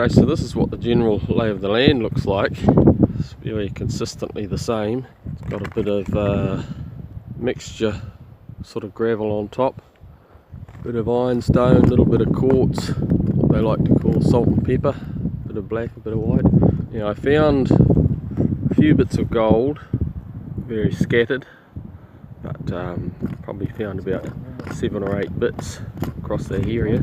Okay, so this is what the general lay of the land looks like. It's very consistently the same. It's got a bit of mixture, sort of gravel on top, bit of ironstone, a little bit of quartz, what they like to call salt and pepper, a bit of black, a bit of white. Now I found a few bits of gold, very scattered, but probably found about 7 or 8 bits across that area,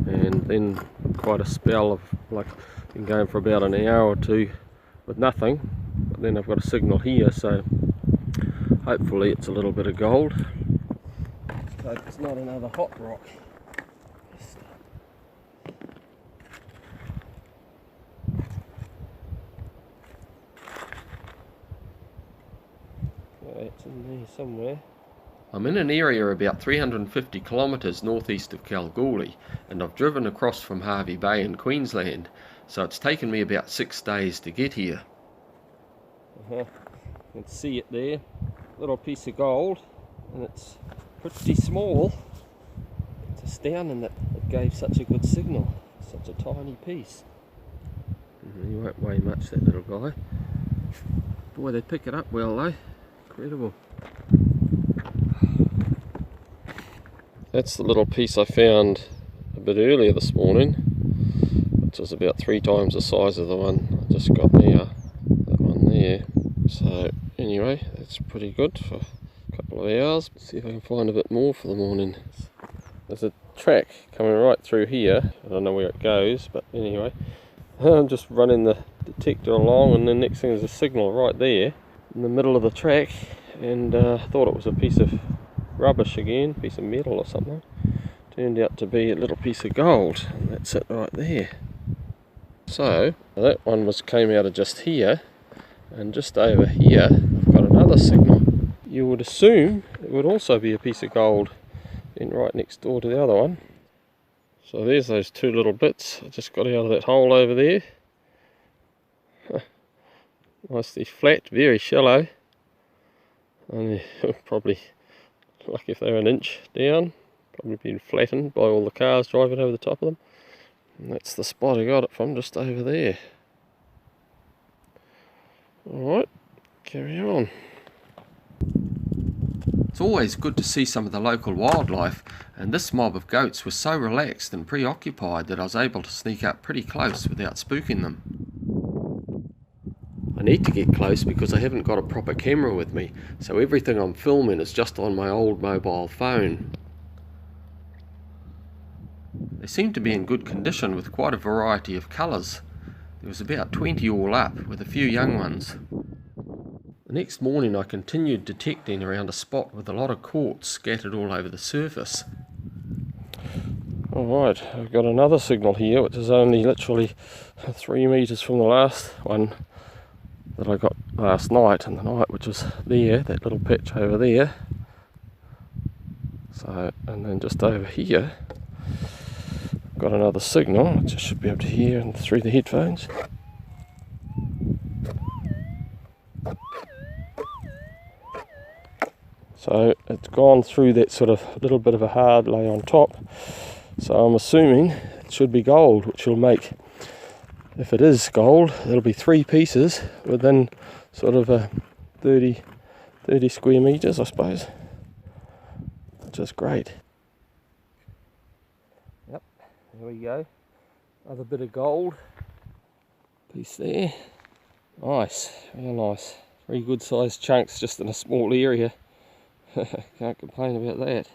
and then quite a spell of, like, been going for about an hour or two with nothing, but then I've got a signal here, so hopefully it's a little bit of gold. So it's not another hot rock. It's in there somewhere. I'm in an area about 350 kilometres northeast of Kalgoorlie, and I've driven across from Hervey Bay in Queensland, so it's taken me about 6 days to get here. You can see it there, little piece of gold, and it's pretty small. It's astounding that it gave such a good signal, such a tiny piece. He won't weigh much, that little guy. Boy, they pick it up well though, incredible. That's the little piece I found a bit earlier this morning, which was about 3 times the size of the one I just got now, that one there. So anyway, that's pretty good for a couple of hours. Let's see if I can find a bit more for the morning. There's a track coming right through here. I don't know where it goes, but anyway, I'm just running the detector along, and the next thing is a signal right there in the middle of the track, and I thought it was a piece of rubbish again, piece of metal or something. Turned out to be a little piece of gold, and that's it right there. So that one came out of just here, and just over here I've got another signal. You would assume it would also be a piece of gold, and right next door to the other one. So there's those 2 little bits I just got out of that hole over there. Nicely flat, very shallow, and probably, like if they're an inch down, probably been flattened by all the cars driving over the top of them. And that's the spot I got it from, just over there. Alright, carry on. It's always good to see some of the local wildlife, and this mob of goats was so relaxed and preoccupied that I was able to sneak up pretty close without spooking them. I need to get close because I haven't got a proper camera with me, so everything I'm filming is just on my old mobile phone. They seem to be in good condition with quite a variety of colours. There was about 20 all up, with a few young ones. The next morning I continued detecting around a spot with a lot of quartz scattered all over the surface. Alright, I've got another signal here, which is only literally 3 metres from the last one that I got last night, and the night which was there, that little patch over there. So, and then just over here I've got another signal, which I should be able to hear through the headphones. So it's gone through that sort of little bit of a hard lay on top, so I'm assuming it should be gold, which will make, if it is gold, it'll be 3 pieces within sort of a 30 square metres, I suppose, which is great. Yep, there we go, another bit of gold piece there. Nice, real nice, 3 good sized chunks just in a small area. Can't complain about that.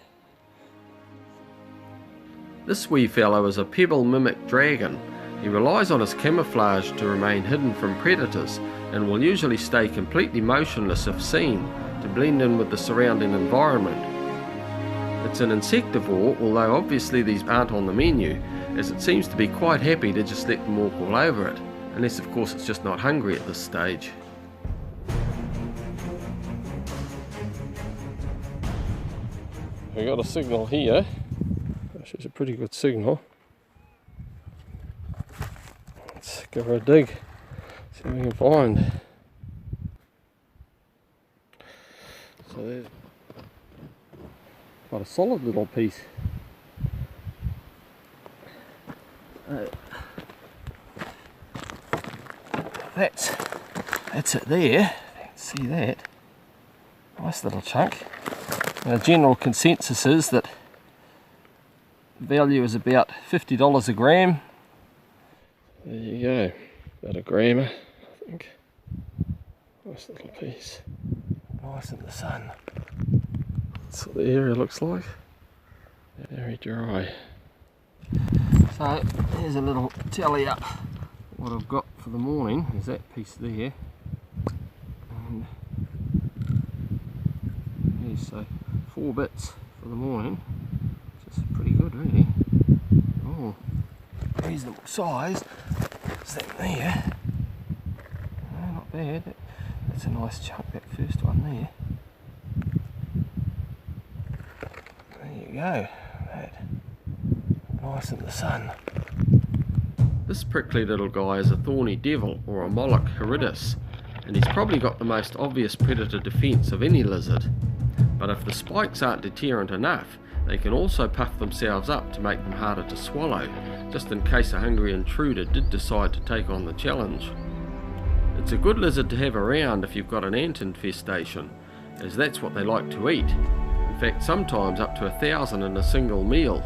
This wee fellow is a pebble mimic dragon. He relies on his camouflage to remain hidden from predators, and will usually stay completely motionless if seen, to blend in with the surrounding environment. It's an insectivore, although obviously these aren't on the menu, as it seems to be quite happy to just let them walk all over it, unless of course it's just not hungry at this stage. We got a signal here, which is a pretty good signal. Let's give her a dig, see what we can find. So there's quite a solid little piece. that's it there. You can see that. Nice little chunk. The general consensus is that value is about $50 a gram. There you go, about a grammer, I think. Nice little piece. Nice in the sun. That's what the area looks like. Very dry. So here's a little tally up what I've got for the morning. There's that piece there. And here's so 4 bits for the morning. Which is pretty good really. Oh, reasonable size. Is that there? No, not bad. That's a nice chunk, that first one there. There you go. That. Nice in the sun. This prickly little guy is a thorny devil, or a Moloch hiridus, and he's probably got the most obvious predator defence of any lizard. But if the spikes aren't deterrent enough, they can also puff themselves up to make them harder to swallow, just in case a hungry intruder did decide to take on the challenge. It's a good lizard to have around if you've got an ant infestation, as that's what they like to eat. In fact, sometimes up to 1,000 in a single meal.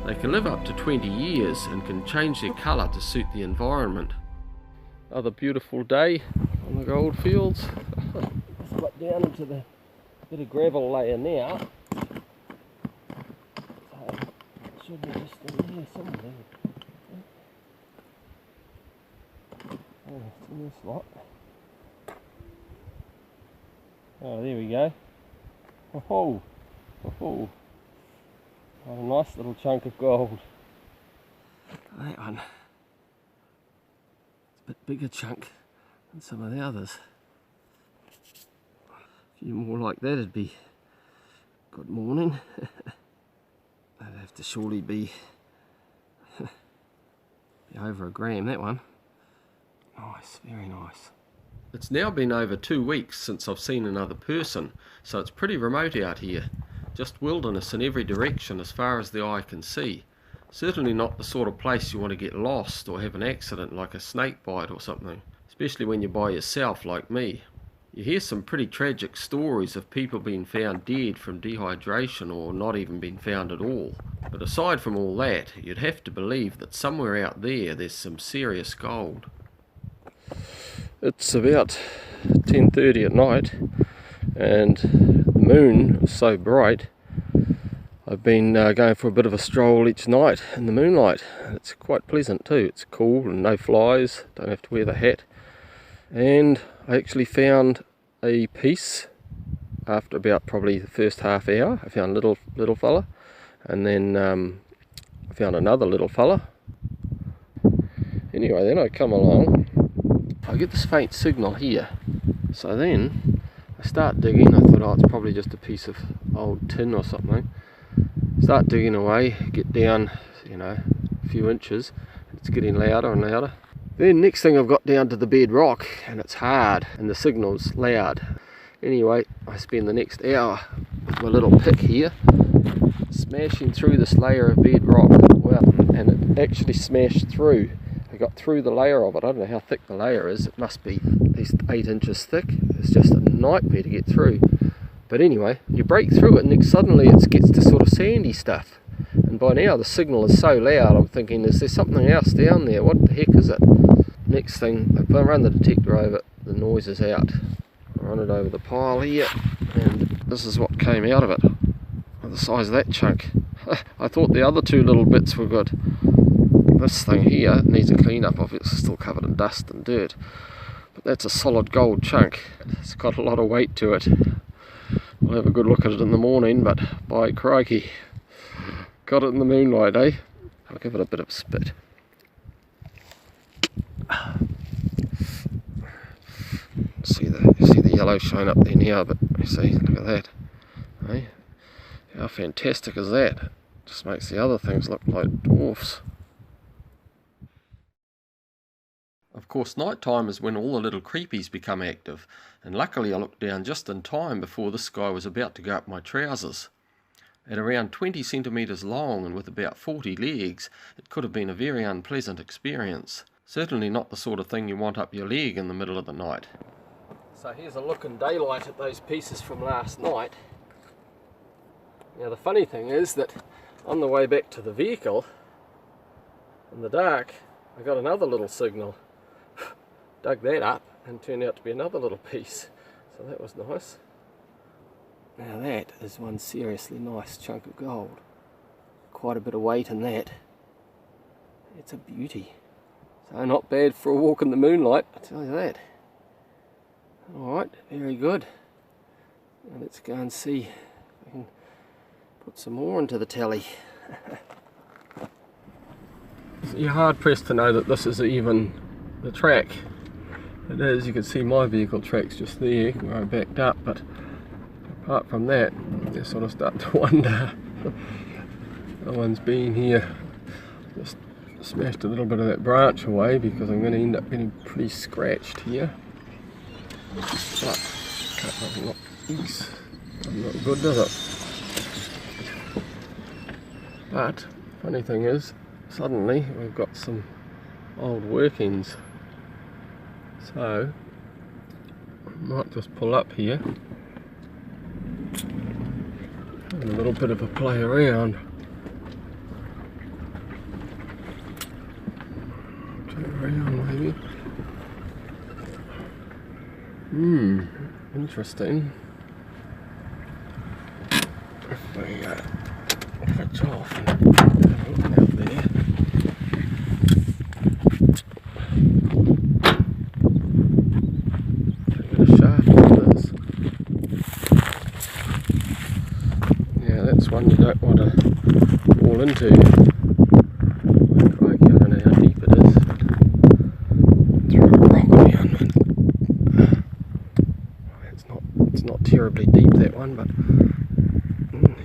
They can live up to 20 years and can change their colour to suit the environment. Another beautiful day on the gold fields. Just got down into the bit of gravel layer now. So it should be just in here somewhere. Oh, it's in this lot. Oh, there we go. Oh, oh. Oh, a nice little chunk of gold. That one. It's a bit bigger chunk than some of the others. A few more like that would be good morning. That'd have to surely be over a gram, that one. Nice, very nice. It's now been over 2 weeks since I've seen another person, so it's pretty remote out here. Just wilderness in every direction as far as the eye can see. Certainly not the sort of place you want to get lost or have an accident like a snake bite or something, especially when you're by yourself like me. You hear some pretty tragic stories of people being found dead from dehydration or not even being found at all. But aside from all that, you'd have to believe that somewhere out there's some serious gold. It's about 10:30 at night and the moon was so bright. I've been going for a bit of a stroll each night in the moonlight. It's quite pleasant too. It's cool and no flies, don't have to wear the hat. And I actually found a piece after about probably the first half hour. I found a little fella, and then I found another little fella. Anyway, then I come along, I get this faint signal here. So then I start digging. I thought, oh, it's probably just a piece of old tin or something. Start digging away, get down, a few inches. It's getting louder and louder. Then next thing I've got down to the bedrock, and it's hard and the signal's loud. Anyway, I spend the next hour with my little pick here, smashing through this layer of bedrock. Well, and it actually smashed through. I got through the layer of it. I don't know how thick the layer is. It must be at least 8 inches thick. It's just a nightmare to get through. But anyway, you break through it and suddenly it gets to sort of sandy stuff. And by now the signal is so loud, I'm thinking, is there something else down there? What the heck is it? Next thing, I run the detector over it, the noise is out. I run it over the pile here, and this is what came out of it. The size of that chunk. I thought the other 2 little bits were good. This thing here needs a clean up, obviously still covered in dust and dirt. But that's a solid gold chunk. It's got a lot of weight to it. We'll have a good look at it in the morning, but by crikey, got it in the moonlight, eh? I'll give it a bit of a spit. See the yellow shine up there now, but you see, look at that. Eh? How fantastic is that? Just makes the other things look like dwarfs. Of course, night time is when all the little creepies become active, and luckily I looked down just in time before this guy was about to go up my trousers. At around 20 centimetres long and with about 40 legs, it could have been a very unpleasant experience. Certainly not the sort of thing you want up your leg in the middle of the night. So here's a look in daylight at those pieces from last night. Now the funny thing is that on the way back to the vehicle, in the dark, I got another little signal. Dug that up and turned out to be another little piece. So that was nice. Now that is one seriously nice chunk of gold. Quite a bit of weight in that. It's a beauty. So not bad for a walk in the moonlight, I tell you that. Alright, very good. Now let's go and see if I can put some more into the tally. So you're hard pressed to know that this is even the track. It is, you can see my vehicle tracks just there where I backed up, but apart from that, you sort of start to wonder. No one's been here. Just smashed a little bit of that branch away because I'm going to end up getting pretty scratched here. But doesn't look good, does it? But funny thing is, suddenly we've got some old workings. So I might just pull up here and a little bit of a play around. Turn around maybe. Interesting. If we catch off and look out there. One you don't want to fall into. I don't know how deep it is. Throw a rock down. It's not terribly deep, that one, but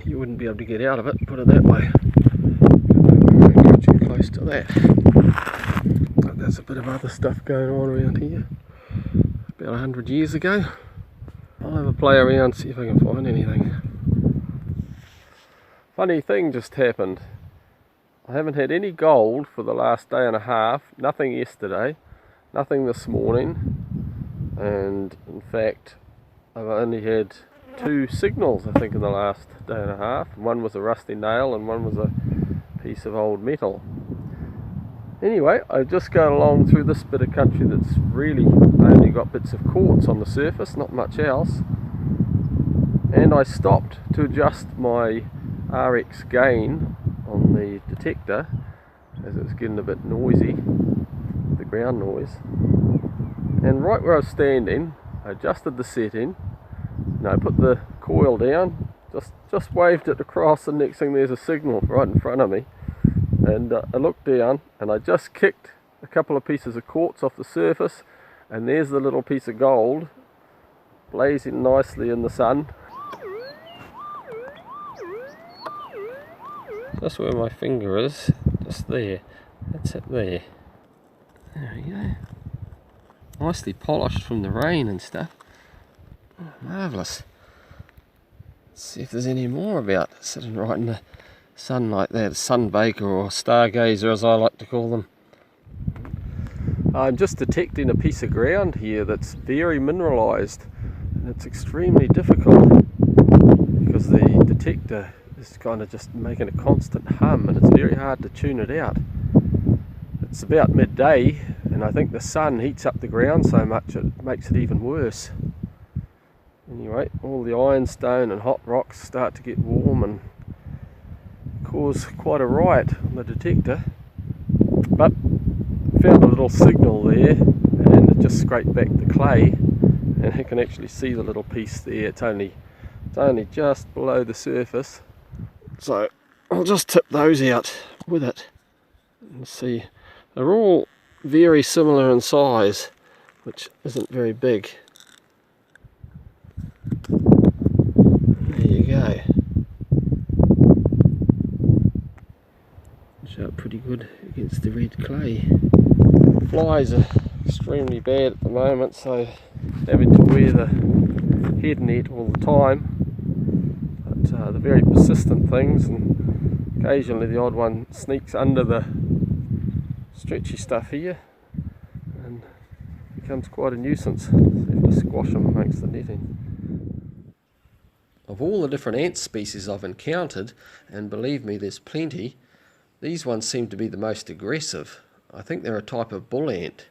you wouldn't be able to get out of it, put it that way. Not too close to that. But there's a bit of other stuff going on around here. About 100 years ago. I'll have a play around, see if I can find anything. Funny thing just happened. I haven't had any gold for the last day and a half, nothing yesterday, nothing this morning, and in fact I've only had 2 signals I think in the last day and a half. One was a rusty nail and one was a piece of old metal. Anyway, I've just gone along through this bit of country that's really only got bits of quartz on the surface, not much else, and I stopped to adjust my RX gain on the detector as it was getting a bit noisy, the ground noise, and right where I was standing I adjusted the setting, and I put the coil down, just waved it across, and next thing there's a signal right in front of me, and I looked down and I just kicked a couple of pieces of quartz off the surface, and there's the little piece of gold blazing nicely in the sun. Just where my finger is, just there, that's it there. There we go. Nicely polished from the rain and stuff. Oh, marvellous. Let's see if there's any more about sitting right in the sun like that. Sunbaker or stargazer as I like to call them. I'm just detecting a piece of ground here that's very mineralised, and it's extremely difficult because the detector is kind of just making a constant hum, and it's very hard to tune it out. It's about midday, and I think the sun heats up the ground so much it makes it even worse. Anyway, all the ironstone and hot rocks start to get warm and cause quite a riot on the detector. But found a little signal there, and it just scraped back the clay, and you can actually see the little piece there. It's only just below the surface. So I'll just tip those out with it and see. They're all very similar in size, which isn't very big. There you go. Show up pretty good against the red clay. Flies are extremely bad at the moment, so having to wear the head net all the time. But they're very persistent things, and occasionally the odd one sneaks under the stretchy stuff here. becomes quite a nuisance. So you have to squash them amongst the netting. Of all the different ant species I've encountered, and believe me there's plenty, these ones seem to be the most aggressive. I think they're a type of bull ant,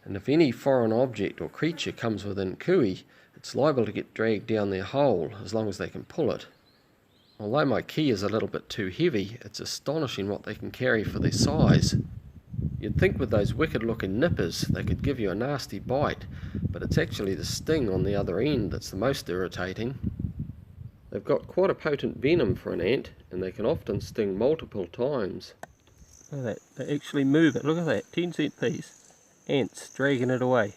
and if any foreign object or creature comes within cooey, it's liable to get dragged down their hole as long as they can pull it. Although my key is a little bit too heavy, it's astonishing what they can carry for their size. You'd think with those wicked looking nippers they could give you a nasty bite, but it's actually the sting on the other end that's the most irritating. They've got quite a potent venom for an ant, and they can often sting multiple times. Look at that, they actually move it, look at that, 10-cent piece. Ants dragging it away.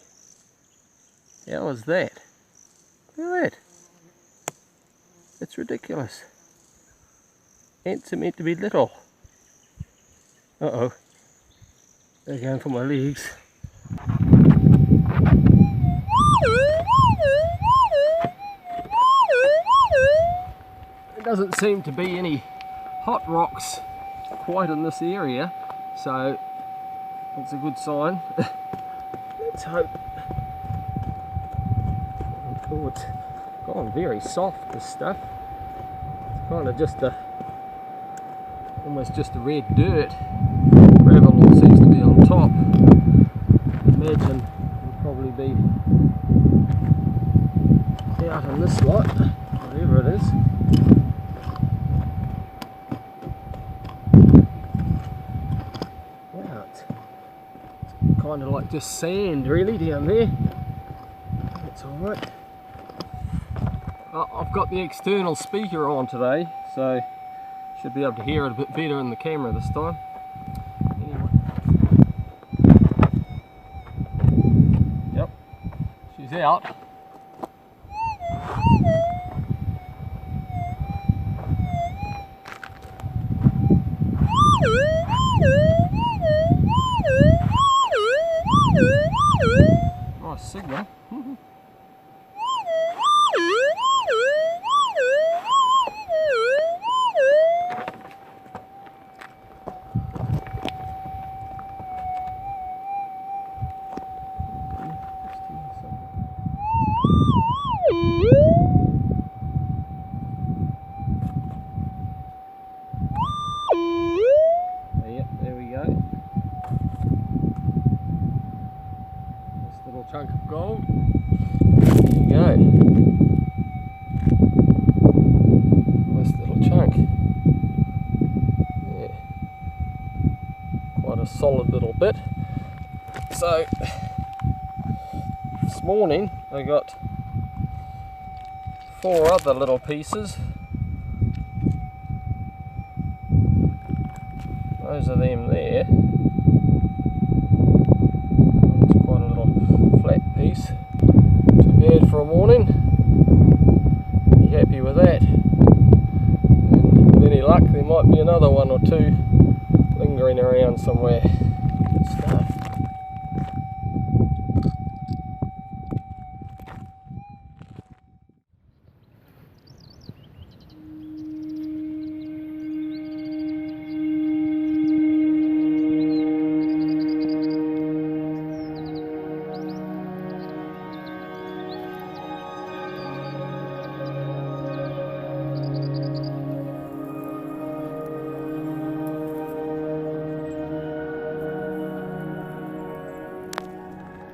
How was that? Look at that. It's ridiculous. Ants are meant to be little. Uh-oh. They're going for my legs. There doesn't seem to be any hot rocks quite in this area, so that's a good sign. Let's hope. Oh, it's gone very soft, this stuff. It's kind of just almost just a red dirt. Gravel all seems to be on top. Imagine it'll probably be out in this lot, whatever it is. Wow, it's kind of like just sand really down there. That's alright. I've got the external speaker on today, so should be able to hear it a bit better in the camera this time. Anyway. Yep, she's out. Nice signal. Chunk of gold. There you go. Nice little chunk. Yeah. Quite a solid little bit. So this morning I got 4 other little pieces. Those are them there. Piece. Too bad for a morning. Be happy with that. And with any luck there might be another 1 or 2 lingering around somewhere. Good stuff.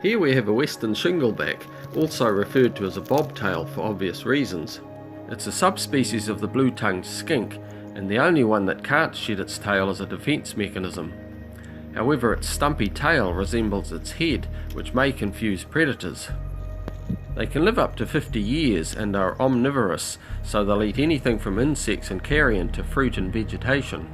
Here we have a western shingleback, also referred to as a bobtail for obvious reasons. It's a subspecies of the blue-tongued skink, and the only one that can't shed its tail as a defence mechanism. However, its stumpy tail resembles its head, which may confuse predators. They can live up to 50 years and are omnivorous, so they'll eat anything from insects and carrion to fruit and vegetation.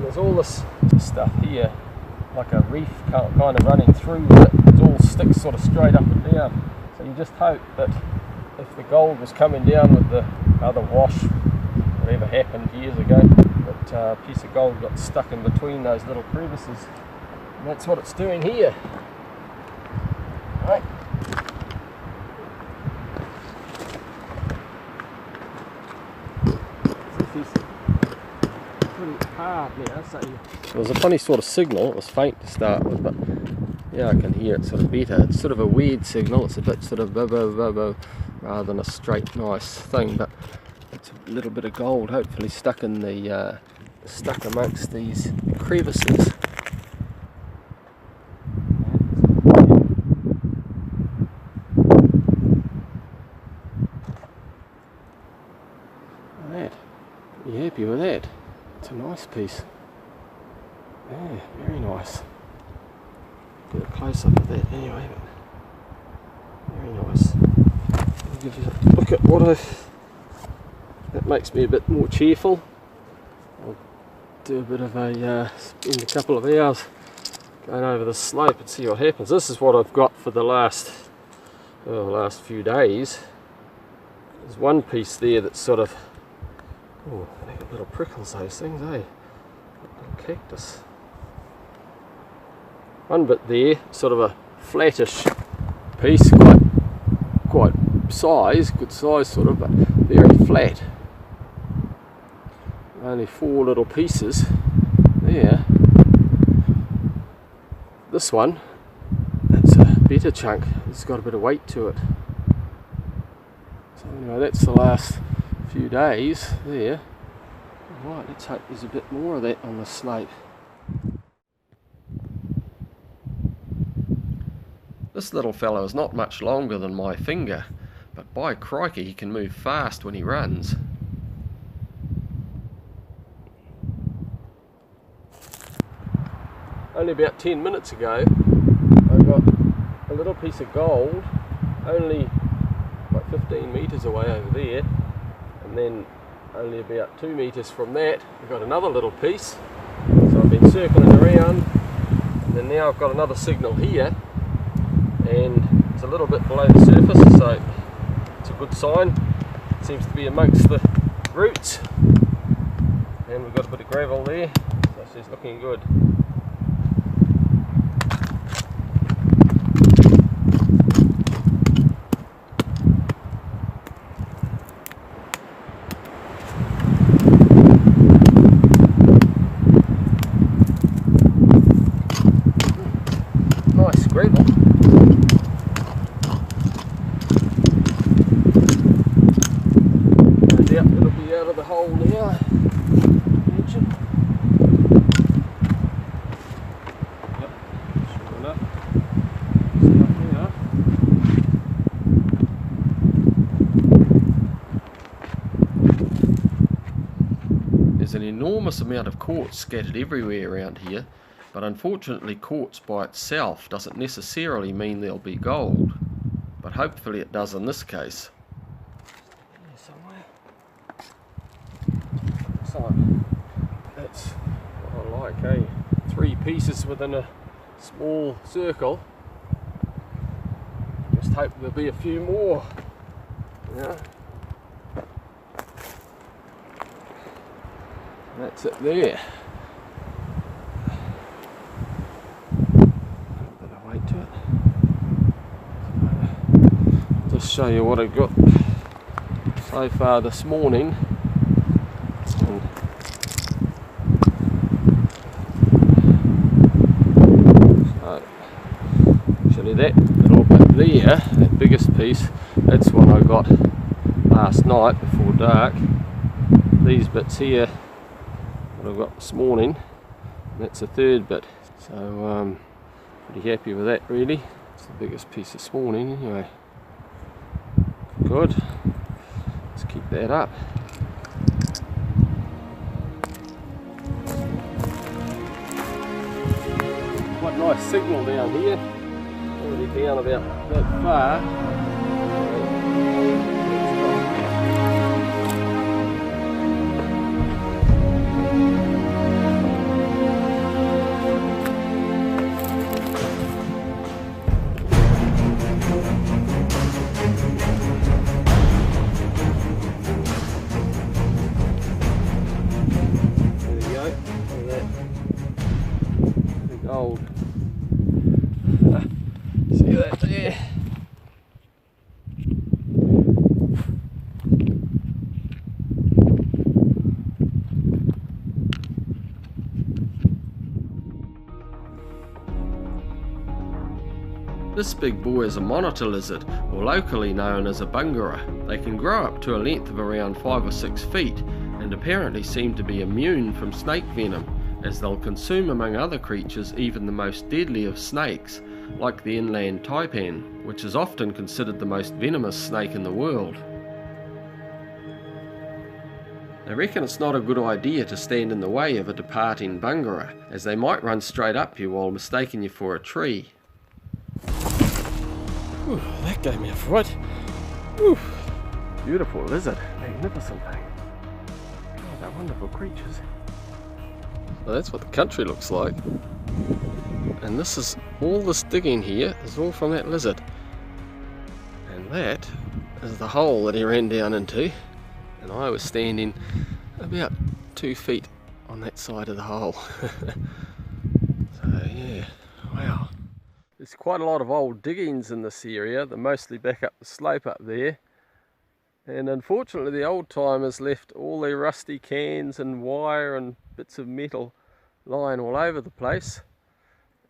There's all this stuff here, like a reef kind of running through with it. It all sticks sort of straight up and down. So you just hope that if the gold was coming down with the other wash, whatever happened years ago, that a piece of gold got stuck in between those little crevices. And that's what it's doing here. Right. he's pretty hard now, so it was a funny sort of signal. It was faint to start with, but yeah, I can hear it sort of better. It's sort of a weird signal. It's a bit sort of bo rather than a straight nice thing, but it's a little bit of gold hopefully stuck in the stuck amongst these crevices. That, pretty happy with that. It's a nice piece. Yeah, very nice. Get a close up of that anyway, but very nice. I'll give you a look at what that makes me a bit more cheerful. I'll do a bit of a spend a couple of hours going over the slope and see what happens. This is what I've got for the last few days. There's one piece there that's sort of, oh, they got little prickles, those things, eh? Little cactus. One bit there, sort of a flattish piece, quite size, good size sort of, but very flat. Only 4 little pieces there. This one, that's a better chunk. It's got a bit of weight to it. So anyway, that's the last few days there. Right, let's hope there's a bit more of that on the slope. This little fellow is not much longer than my finger, but by crikey he can move fast when he runs. Only about 10 minutes ago I got a little piece of gold, only like 15 metres away over there, and then only about 2 metres from that I got another little piece. So I've been circling around, and then now I've got another signal here, and it's a little bit below the surface, so it's a good sign. It seems to be amongst the roots, and we've got a bit of gravel there, so she's looking good. Nice gravel. No doubt it'll be out of the hole now. Yep, sure enough. It's up there. There's an enormous amount of quartz scattered everywhere around here. But unfortunately, quartz by itself doesn't necessarily mean there'll be gold, but hopefully it does in this case. Here somewhere. So that's what I like, eh? 3 pieces within a small circle. Just hope there'll be a few more. Yeah. That's it there. Just show you what I got so far this morning. And so, actually that little bit there, that biggest piece, that's what I got last night before dark. These bits here, what I got this morning, that's the 3rd bit. So pretty happy with that really. It's the biggest piece this morning anyway. Good. Let's keep that up. Quite a nice signal down here. Already down about that far. Gold. See that there? This big boy is a monitor lizard, or locally known as a bungara. They can grow up to a length of around 5 or 6 feet, and apparently seem to be immune from snake venom, as they'll consume among other creatures even the most deadly of snakes, like the inland taipan, which is often considered the most venomous snake in the world. They reckon it's not a good idea to stand in the way of a departing bungara, as they might run straight up you while mistaking you for a tree. Whew, that gave me a fright. Whew. Beautiful lizard, magnificent thing. Oh, they're wonderful creatures. So that's what the country looks like. And this is all this digging here is all from that lizard. And that is the hole that he ran down into. And I was standing about 2 feet on that side of the hole. So yeah, wow. There's quite a lot of old diggings in this area. They're mostly back up the slope up there. And unfortunately the old timers left all their rusty cans and wire and bits of metal lying all over the place.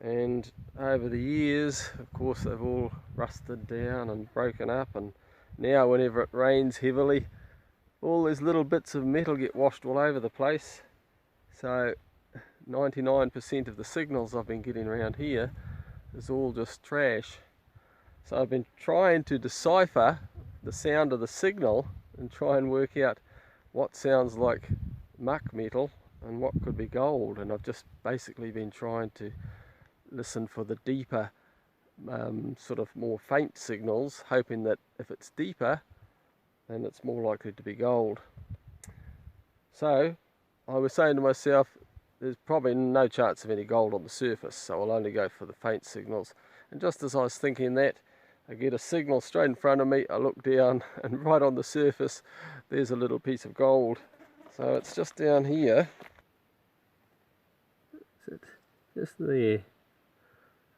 And over the years, of course, they've all rusted down and broken up, and now whenever it rains heavily, all these little bits of metal get washed all over the place. So 99% of the signals I've been getting around here is all just trash. So I've been trying to decipher the sound of the signal and try and work out what sounds like muck metal and what could be gold. And I've just basically been trying to listen for the deeper, sort of more faint signals, hoping that if it's deeper, then it's more likely to be gold. So I was saying to myself, there's probably no chance of any gold on the surface, so I'll only go for the faint signals. And just as I was thinking that, I get a signal straight in front of me, I look down, and right on the surface there's a little piece of gold. So it's just down here. Just there.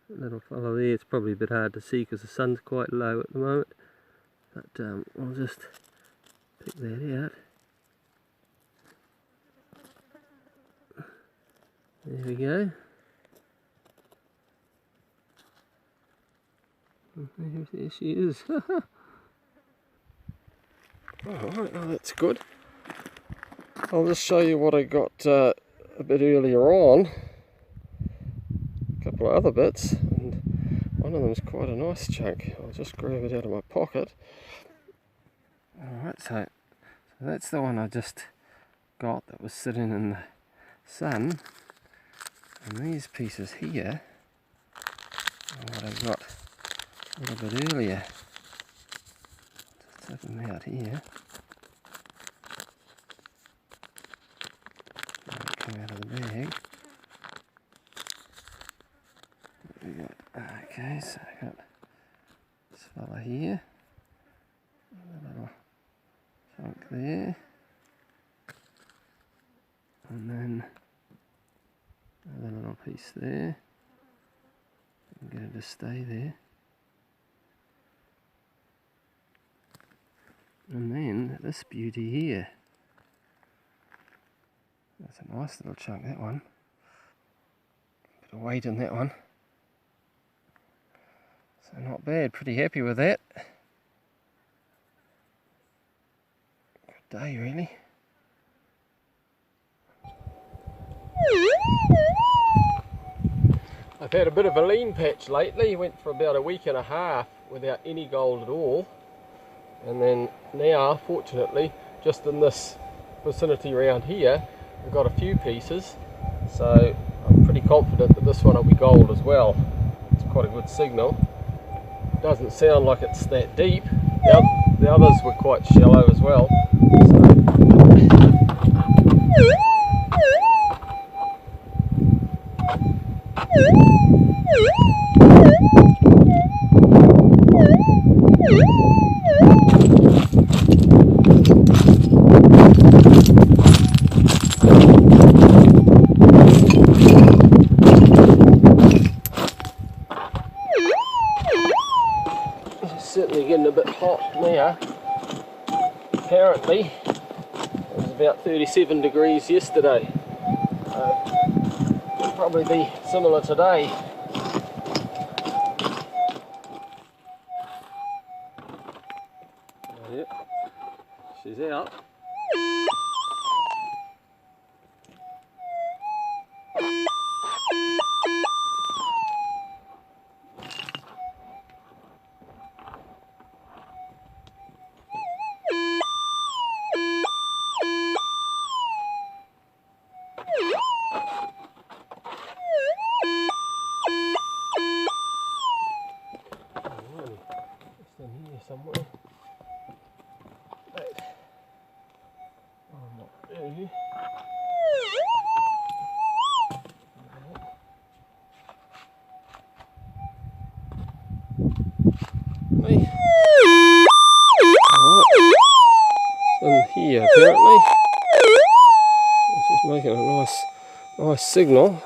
That little fellow there, it's probably a bit hard to see because the sun's quite low at the moment. But I'll just pick that out. There we go. There she is. Alright, oh, that's good. I'll just show you what I got a bit earlier on. A couple of other bits. And one of them is quite a nice chunk. I'll just grab it out of my pocket. Alright, so that's the one I just got that was sitting in the sun. And these pieces here are what I got a little bit earlier. Just take them out here. They'll come out of the bag. What we got? Okay, so I got this fella here. A little chunk there. And then another little piece there. I'm going to stay there. And then this beauty here. That's a nice little chunk, that one. Bit of weight in that one. So not bad, pretty happy with that. Good day really. I've had a bit of a lean patch lately. Went for about a week and a half without any gold at all. And then now, fortunately, just in this vicinity around here, we've got a few pieces. So I'm pretty confident that this one will be gold as well. It's quite a good signal. Doesn't sound like it's that deep. The others were quite shallow as well. Certainly getting a bit hot now. Apparently it was about 37 degrees yesterday. It'll probably be similar today. She's out. Somewhere. Right. Me. Alright. In here apparently. This is making a nice signal.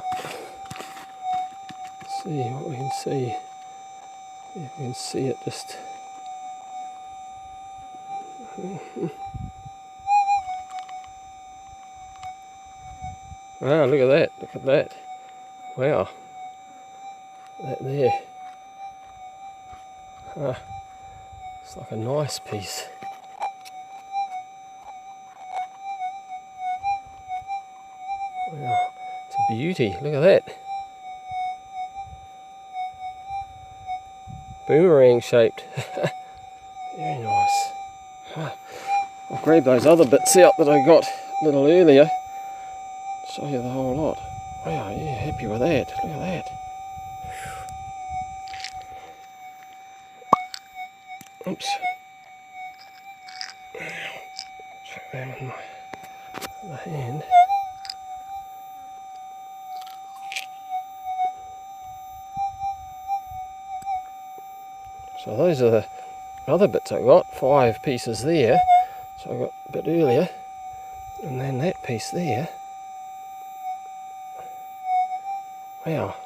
Let's see what we can see. If we can see it just. Wow, look at that, look at that. Wow. That there. It's like a nice piece. Wow, it's a beauty, look at that. Boomerang shaped. Very nice. I'll grab those other bits out that I got a little earlier. Show you the whole lot. Wow, yeah, happy with that. Look at that. Oops. Check that in my other hand. So those are the other bits I got. 5 pieces there. So I got a bit earlier. And then that piece there. Wow.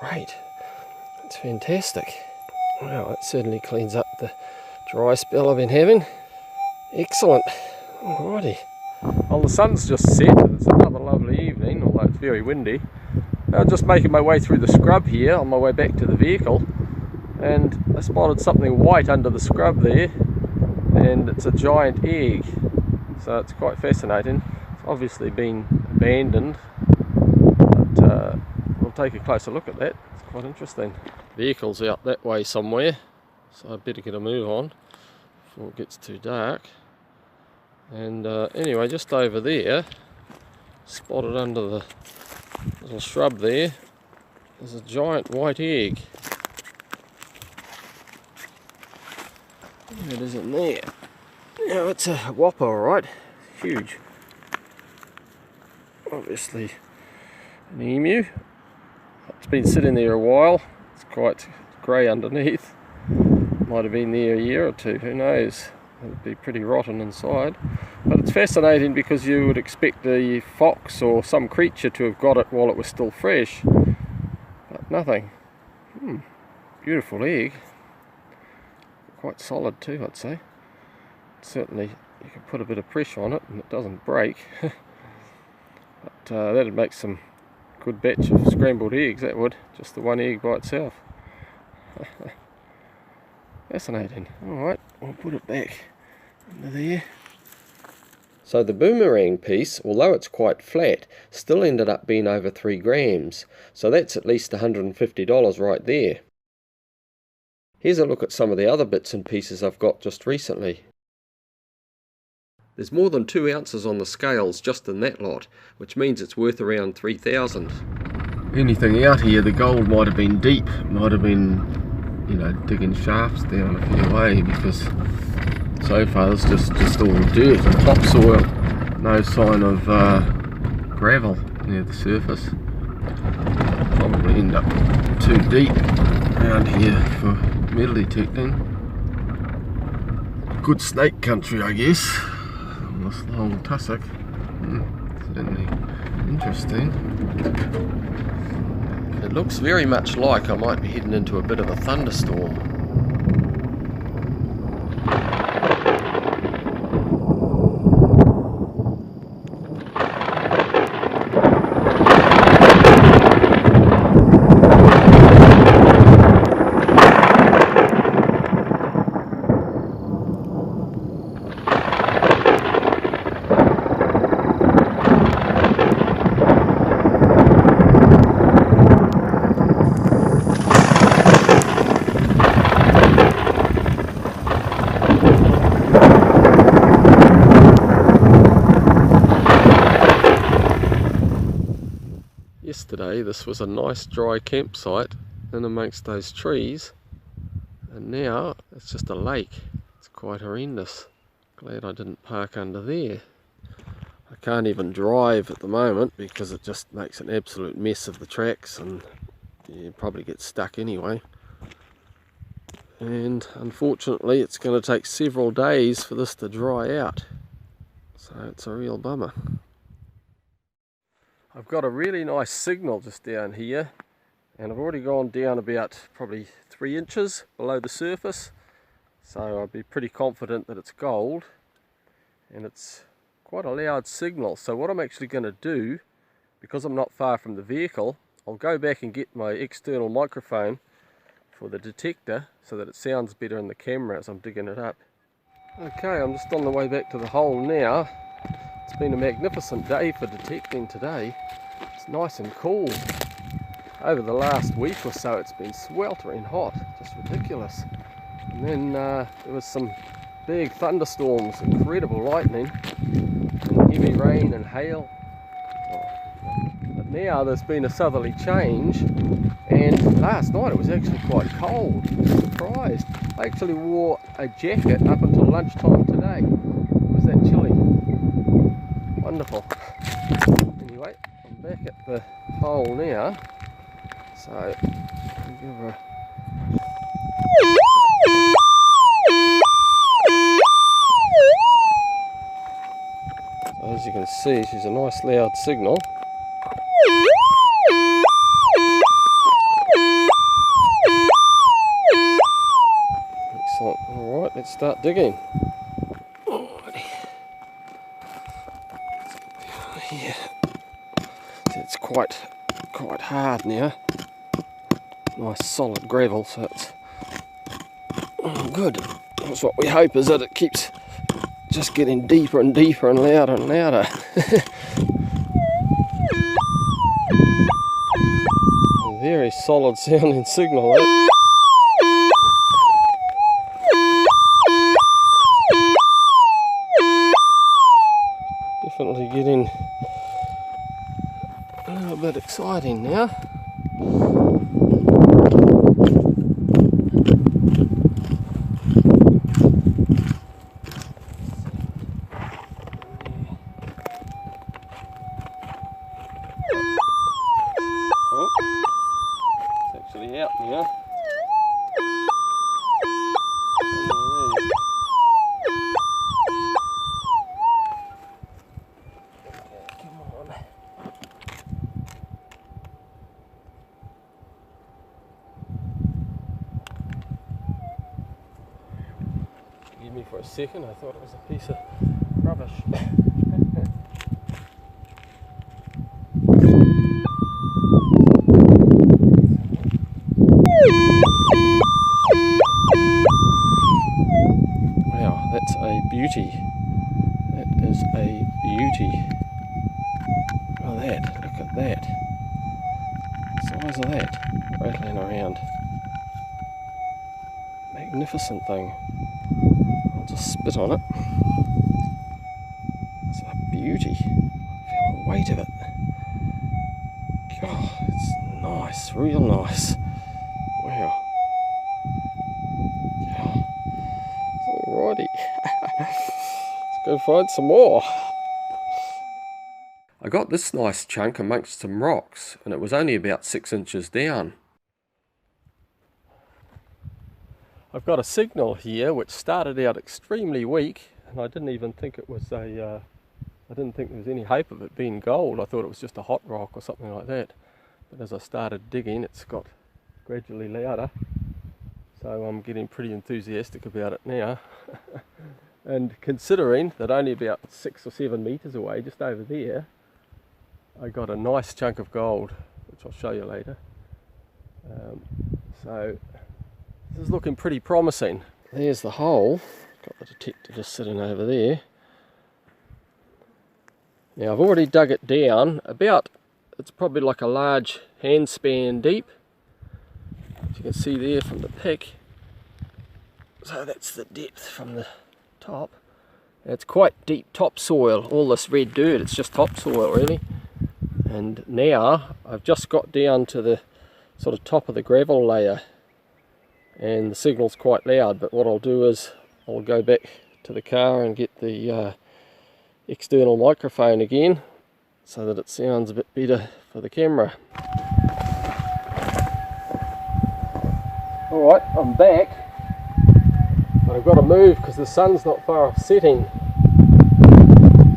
Great. That's fantastic. Wow, it certainly cleans up the dry spell I've been having. Excellent. Alrighty. Well, the sun's just set. It's another lovely evening, although it's very windy. I'm just making my way through the scrub here on my way back to the vehicle, and I spotted something white under the scrub there, and it's a giant egg. So it's quite fascinating. It's obviously been abandoned, but we'll take a closer look at that. It's quite interesting. Vehicle's out that way somewhere, so I better get a move on before it gets too dark. And anyway, just over there, spotted under the little shrub there, there's a giant white egg. There it is in there. Now it's a whopper, alright, huge. Obviously an emu. It's been sitting there a while. It's quite grey underneath. Might have been there a year or two, who knows. It'd be pretty rotten inside. But it's fascinating because you would expect the fox or some creature to have got it while it was still fresh. But nothing. Beautiful egg. Quite solid too, I'd say. Certainly you can put a bit of pressure on it and it doesn't break. But that'd make some good batch of scrambled eggs, that would. Just the one egg by itself. Fascinating. Alright, I'll put it back into there. So the boomerang piece, although it's quite flat, still ended up being over 3 grams. So that's at least $150 right there. Here's a look at some of the other bits and pieces I've got just recently. There's more than 2 ounces on the scales just in that lot, which means it's worth around 3,000. Anything out here, the gold might have been deep, might have been, you know, digging shafts down a fair way, because so far it's just all dirt and topsoil. No sign of gravel near the surface. Probably end up too deep around here for metal detecting. Good snake country, I guess. On this long tussock. Certainly interesting. It looks very much like I might be heading into a bit of a thunderstorm. yesterday this was a nice dry campsite in amongst those trees, and now it's just a lake. It's quite horrendous. Glad I didn't park under there. I can't even drive at the moment because it just makes an absolute mess of the tracks, and you probably get stuck anyway. And unfortunately it's going to take several days for this to dry out, so it's a real bummer. I've got a really nice signal just down here, and I've already gone down about probably 3 inches below the surface, so I'd be pretty confident that it's gold, and it's quite a loud signal. So what I'm actually going to do, because I'm not far from the vehicle, I'll go back and get my external microphone for the detector so that it sounds better in the camera as I'm digging it up. Okay, I'm just on the way back to the hole now. It's been a magnificent day for detecting today. It's nice and cool. Over the last week or so it's been sweltering hot, just ridiculous. And then there was some big thunderstorms, incredible lightning, and heavy rain and hail. But now there's been a southerly change, and last night it was actually quite cold. I was surprised. I actually wore a jacket up until lunchtime today. It was that chilly. Wonderful. Anyway, I'm back at the hole now, so I'll give her so as you can see, she's a nice loud signal. Excellent. Alright, let's start digging. Yeah, it's quite hard now. Nice solid gravel, so it's good. That's what we hope, is that it keeps just getting deeper and deeper and louder and louder. A very solid sounding signal, eh? Definitely getting a little bit exciting now. Oh, it's actually out now. Forgive me for a second, I thought it was a piece of rubbish. Wow, that's a beauty. That is a beauty. Look at that. The size of that, rattling around. Magnificent thing. I'll just spit on it. It's a beauty. Feel the weight of it. God, it's nice, real nice. Wow. Yeah. Alrighty. Let's go find some more. I got this nice chunk amongst some rocks, and it was only about 6 inches down. I've got a signal here which started out extremely weak, and I didn't even think it was I didn't think there was any hope of it being gold. I thought it was just a hot rock or something like that. But as I started digging, it's got gradually louder, so I'm getting pretty enthusiastic about it now. And considering that only about 6 or 7 meters away, just over there, I got a nice chunk of gold, which I'll show you later. So this is looking pretty promising. There's the hole. Got the detector just sitting over there. Now I've already dug it down about, it's probably like a large hand span deep, as you can see there from the pick. So that's the depth from the top. It's quite deep topsoil, all this red dirt, it's just topsoil really. And now I've just got down to the sort of top of the gravel layer, and the signal's quite loud, but what I'll do is I'll go back to the car and get the external microphone again so that it sounds a bit better for the camera. Alright, I'm back, but I've got to move because the sun's not far off setting.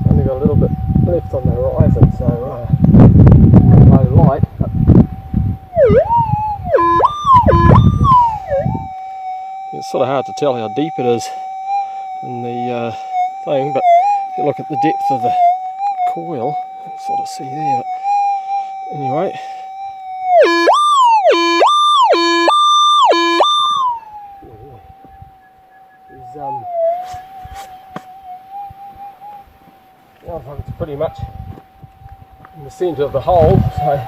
Only got a little bit left on the horizon, so low light. It's sort of hard to tell how deep it is in the thing, but if you look at the depth of the coil, you can sort of see there. But anyway. I think it's pretty much in the centre of the hole, so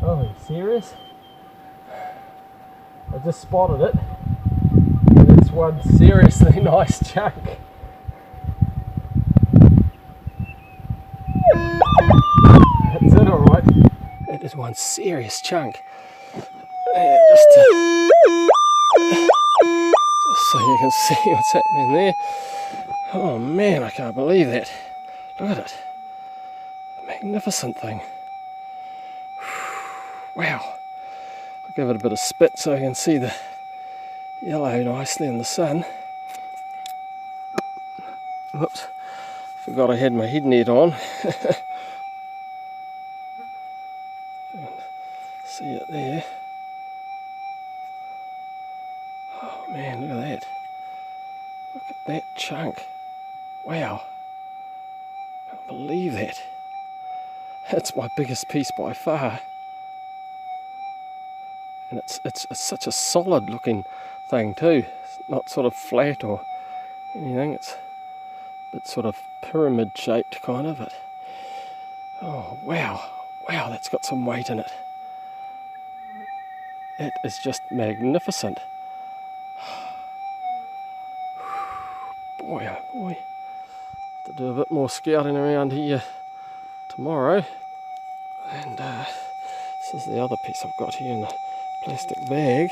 oh, are you serious? I just spotted it, and it's one seriously nice chunk. That's it, alright. That is one serious chunk. Yeah, just so you can see what's happening there. Oh man, I can't believe that. Look at it. Magnificent thing. Wow. I'll give it a bit of spit so you can see the yellow nicely in the sun. Whoops. Forgot I had my head net on. See it there. Oh man, look at that. Look at that chunk. Wow. I can't believe that. That's my biggest piece by far. And it's such a solid looking thing too. It's not sort of flat or anything. It's a bit sort of pyramid shaped kind of it. Oh wow. Wow, that's got some weight in it. That is just magnificent. Boy, oh boy. Have to do a bit more scouting around here tomorrow. And this is the other piece I've got here in the plastic bag.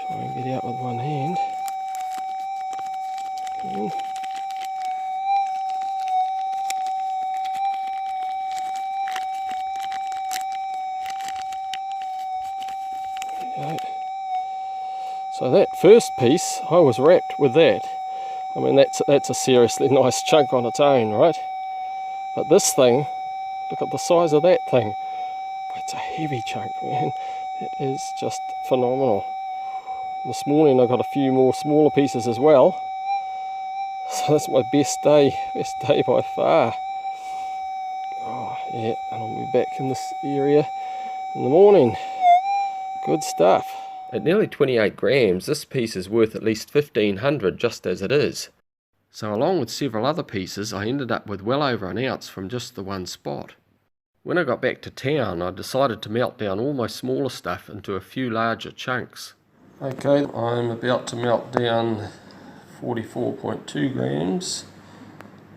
Try and get out with one hand. Okay. So that first piece, I was wrapped with that. I mean, that's a seriously nice chunk on its own, right? But this thing, look at the size of that thing. It's a heavy chunk, man. It is just phenomenal. This morning I got a few more smaller pieces as well. So that's my best day by far. Oh yeah, and I'll be back in this area in the morning. Good stuff. At nearly 28 grams, this piece is worth at least 1,500 just as it is. So along with several other pieces, I ended up with well over an ounce from just the one spot. When I got back to town, I decided to melt down all my smaller stuff into a few larger chunks. Okay, I'm about to melt down 44.2 grams,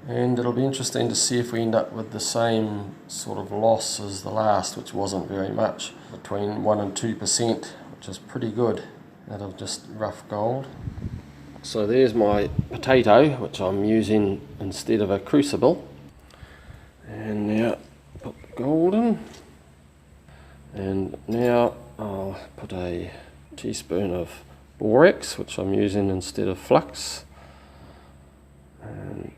and it'll be interesting to see if we end up with the same sort of loss as the last, which wasn't very much, between 1 and 2%, which is pretty good out of just rough gold. So there's my potato, which I'm using instead of a crucible. And now put the gold in. And now I'll put a teaspoon of borax, which I'm using instead of flux. And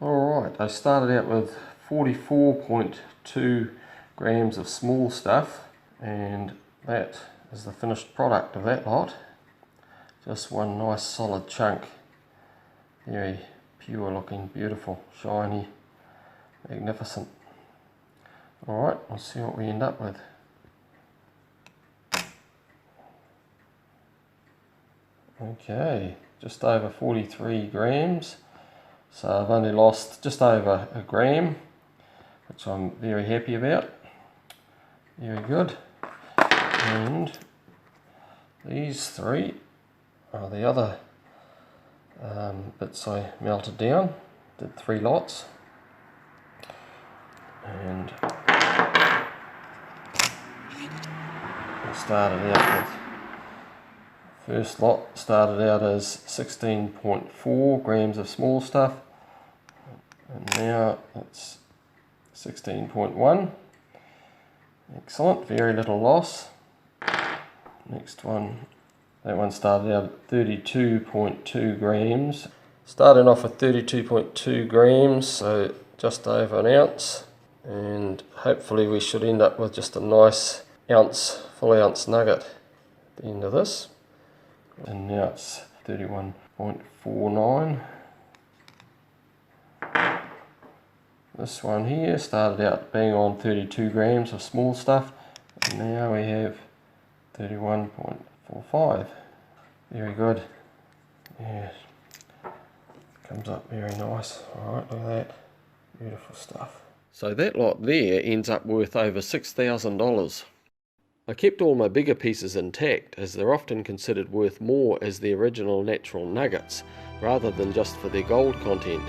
Alright, I started out with 44.2 grams of small stuff, and that is the finished product of that lot. Just one nice solid chunk. Very pure looking, beautiful, shiny, magnificent. Alright, we'll see what we end up with. Okay, just over 43 grams. So I've only lost just over a gram, which I'm very happy about. Very good. And these three are the other bits I melted down. Did 3 lots. And I started out with, first lot started out as 16.4 grams of small stuff, and now it's 16.1. Excellent, very little loss. Next one, that one started out at 32.2 grams. Starting off with 32.2 grams, so just over an ounce, and hopefully we should end up with just a nice ounce, full ounce nugget at the end of this. And now it's 31.49. This one here started out being on 32 grams of small stuff, and now we have 31.45. Very good. Yeah, comes up very nice. Alright, look at that. Beautiful stuff. So that lot there ends up worth over $6,000. I kept all my bigger pieces intact, as they're often considered worth more as the original natural nuggets, rather than just for their gold content.